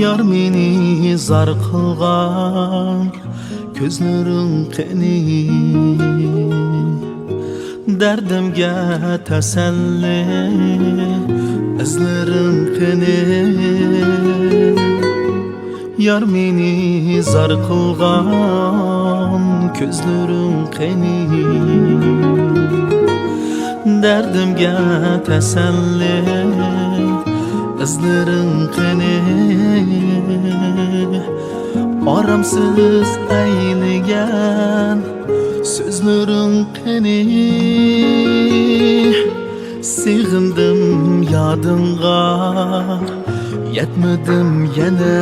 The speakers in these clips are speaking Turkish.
Yar meni zar qilgan ko'zlaring qani, dardimga tasalli izlaring qani. Yar meni zar qilgan ko'zlaring qani, dardimga tasalli izlaring qani. Aramsiz aynigan so'zlaring qani, sig'indim yodingga yetmedim yana.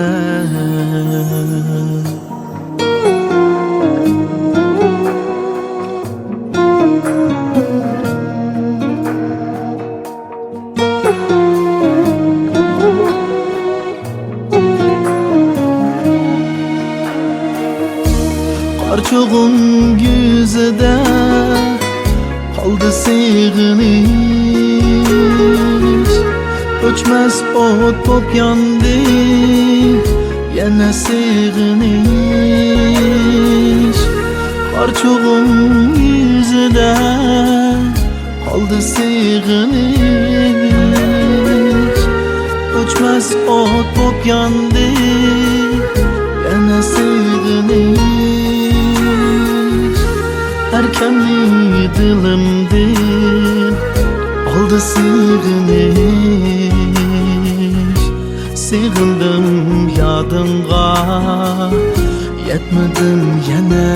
Qarchug'un yuzida qoldi sig'inish, o'chmas o't bo'p yondi yana sig'inish. Qarchug'un yuzida qoldi sig'inish, o'chmas o't bo'p yondi yana sig'inish. Erkenli dilimdin oldu sig'inish, sig'indim yodingga yetmedim yana.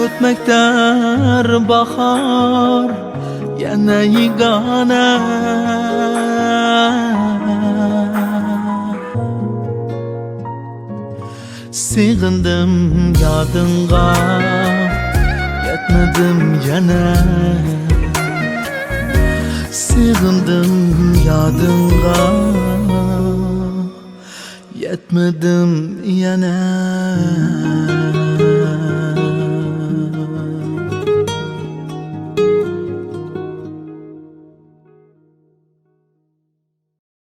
Ötmekter bahar yana yegana, sig'indim yodingga yetmedim yana. Sig'indim yodingga yetmedim yana.